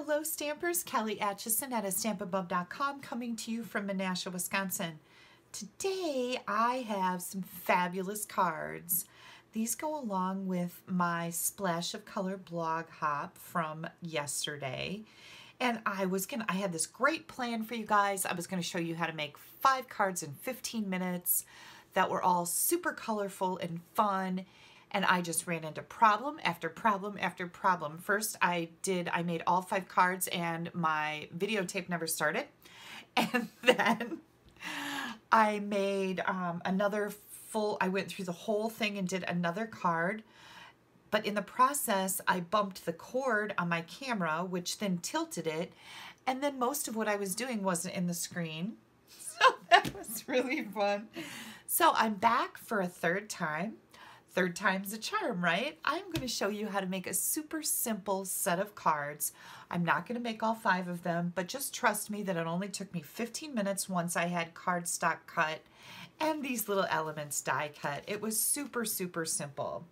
Hello Stampers, Kelly Acheson at stampinUp.com coming to you from Menasha, Wisconsin. Today I have some fabulous cards. These go along with my Splash of Color blog hop from yesterday. And I had this great plan for you guys. I was going to show you how to make 5 cards in 15 minutes that were all super colorful and fun. And I just ran into problem after problem after problem. First, I made all 5 cards and my videotape never started. And then I made I went through the whole thing and did another card. But in the process, I bumped the cord on my camera, which then tilted it. And then most of what I was doing wasn't in the screen. So that was really fun. So I'm back for a third time. Third time's a charm, right? I'm going to show you how to make a super simple set of cards. I'm not going to make all 5 of them, but just trust me that it only took me 15 minutes once I had cardstock cut and these little elements die cut. It was super, super simple.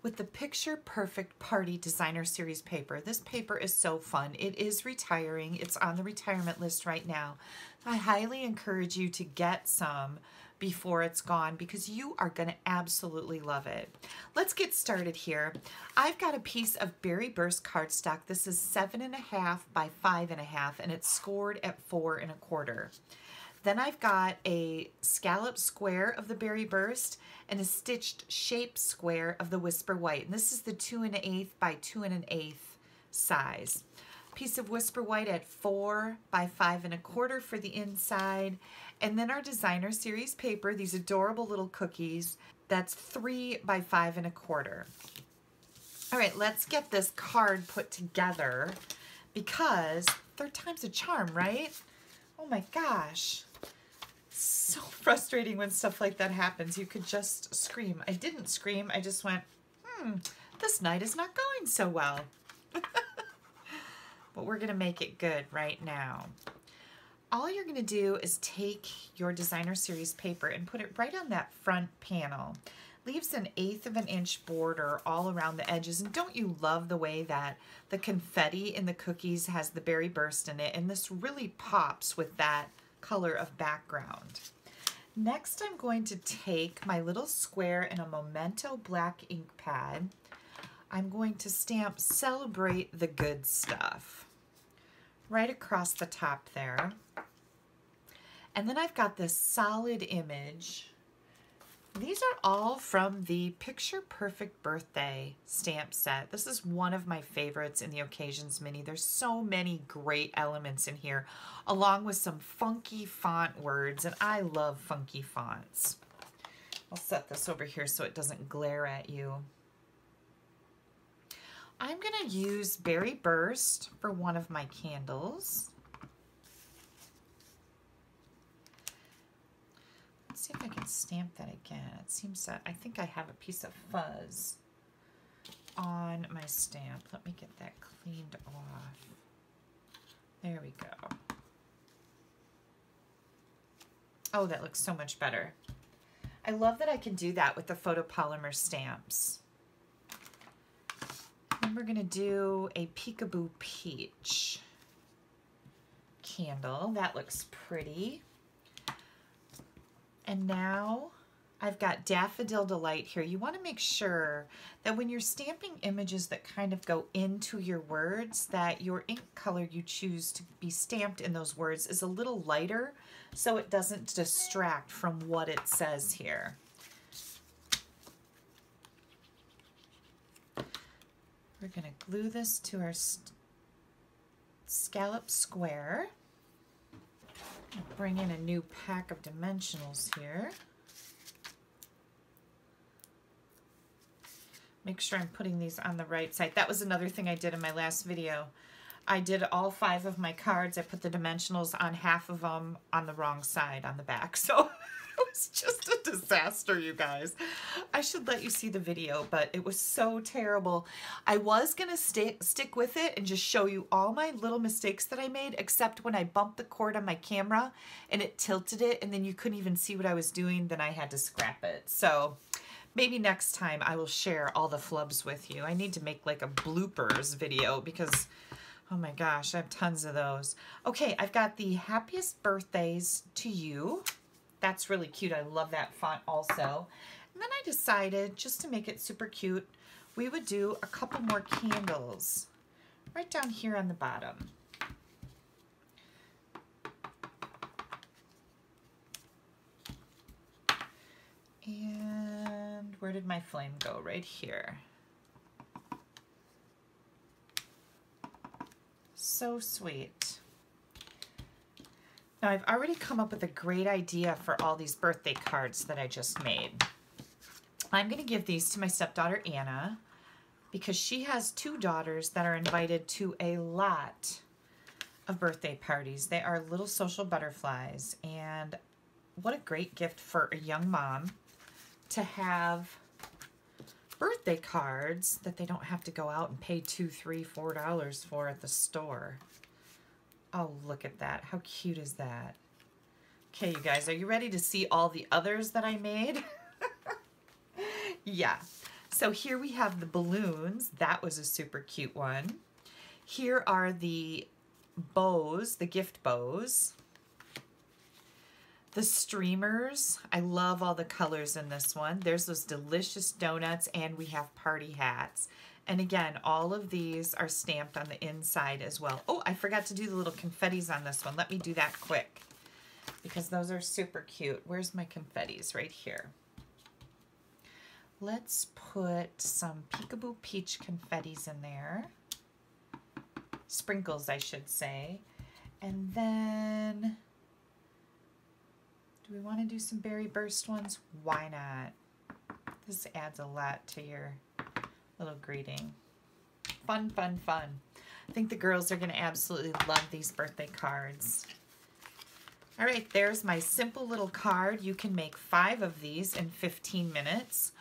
With the Picture Perfect Party Designer Series paper, this paper is so fun. It is retiring. It's on the retirement list right now. I highly encourage you to get some before it's gone because you are going to absolutely love it. Let's get started here. I've got a piece of Berry Burst cardstock. This is 7.5 by 5.5 and it's scored at 4 1/4. Then I've got a scallop square of the Berry Burst and a stitched shape square of the Whisper White. And this is the 2 1/8 by 2 1/8 size. Piece of Whisper White at 4 by 5 1/4 for the inside. And then our Designer Series paper, these adorable little cookies, that's 3 by 5 1/4. All right, let's get this card put together because third time's a charm, right? Oh my gosh. So frustrating when stuff like that happens. You could just scream. I didn't scream. I just went, this night is not going so well. But we're going to make it good right now. All you're going to do is take your Designer Series paper and put it right on that front panel. Leaves an 1/8 of an inch border all around the edges. And don't you love the way that the confetti in the cookies has the Berry Burst in it? And this really pops with that color of background. Next, I'm going to take my little square and a Memento black ink pad. I'm going to stamp Celebrate the Good Stuff right across the top there. And then I've got this solid image. These are all from the Picture Perfect Birthday stamp set. This is one of my favorites in the Occasions Mini. There's so many great elements in here, along with some funky font words, and I love funky fonts. I'll set this over here so it doesn't glare at you. I'm going to use Berry Burst for one of my candles. Let's see if I can stamp that again. It seems that I think I have a piece of fuzz on my stamp. Let me get that cleaned off. There we go. Oh, that looks so much better. I love that I can do that with the photopolymer stamps. Then we're going to do a Peekaboo Peach candle. That looks pretty. And now I've got Daffodil Delight here. You want to make sure that when you're stamping images that kind of go into your words, that your ink color you choose to be stamped in those words is a little lighter so it doesn't distract from what it says here. We're going to glue this to our scallop square. Bring in a new pack of dimensionals here. Make sure I'm putting these on the right side. That was another thing I did in my last video. I did all 5 of my cards. I put the dimensionals on half of them on the wrong side on the back. So it was just a disaster, you guys. I should let you see the video, but it was so terrible. I was going to stick with it and just show you all my little mistakes that I made, except when I bumped the cord on my camera and it tilted it and then you couldn't even see what I was doing, then I had to scrap it. So maybe next time I will share all the flubs with you. I need to make like a bloopers video because Oh my gosh, I have tons of those. Okay, I've got the happiest birthdays to you. That's really cute. I love that font also. And then I decided, just to make it super cute, we would do a couple more candles right down here on the bottom. And where did my flame go? Right here. So sweet. Now I've already come up with a great idea for all these birthday cards that I just made. I'm going to give these to my stepdaughter Anna because she has 2 daughters that are invited to a lot of birthday parties. They are little social butterflies, and what a great gift for a young mom to have birthday cards that they don't have to go out and pay $2, $3, $4 for at the store. Oh, look at that. How cute is that? Okay, you guys, are you ready to see all the others that I made? Yeah. So here we have the balloons. That was a super cute one. Here are the bows, the gift bows. The streamers. I love all the colors in this one. There's those delicious donuts, and we have party hats. And again, all of these are stamped on the inside as well. Oh, I forgot to do the little confettis on this one. Let me do that quick because those are super cute. Where's my confettis? Right here. Let's put some Peekaboo Peach confettis in there. Sprinkles, I should say. And then, do we want to do some Berry Burst ones? Why not? This adds a lot to your little greeting. Fun, fun, fun. I think the girls are going to absolutely love these birthday cards. All right, there's my simple little card. You can make 5 of these in 15 minutes.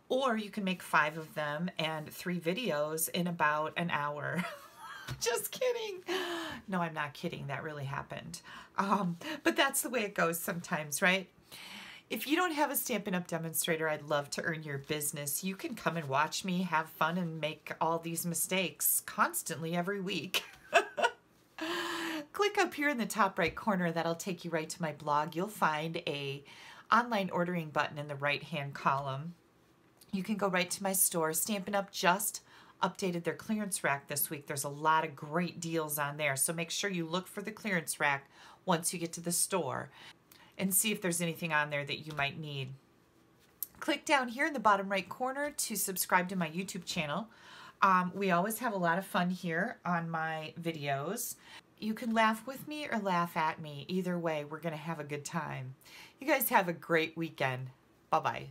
Or you can make 5 of them and 3 videos in about an hour. Just kidding. No, I'm not kidding. That really happened. But that's the way it goes sometimes, right? If you don't have a Stampin' Up! Demonstrator, I'd love to earn your business. You can come and watch me have fun and make all these mistakes constantly every week. Click up here in the top right corner. That'll take you right to my blog. You'll find a online ordering button in the right-hand column. You can go right to my store. Stampin' Up! Just updated their clearance rack this week. There's a lot of great deals on there. So make sure you look for the clearance rack once you get to the store and see if there's anything on there that you might need. Click down here in the bottom right corner to subscribe to my YouTube channel. We always have a lot of fun here on my videos. You can laugh with me or laugh at me. Either way, we're going to have a good time. You guys have a great weekend. Bye-bye.